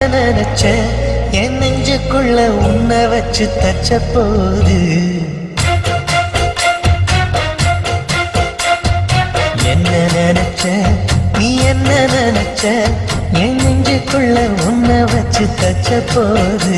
நினைச்ச என் நெஞ்சுக்குள்ள உன்னை வச்சு தச்ச போது என்ன நினைச்ச நீ என்ன நினைச்ச என் நெஞ்சுக்குள்ள உன்னை வச்சு தச்ச போது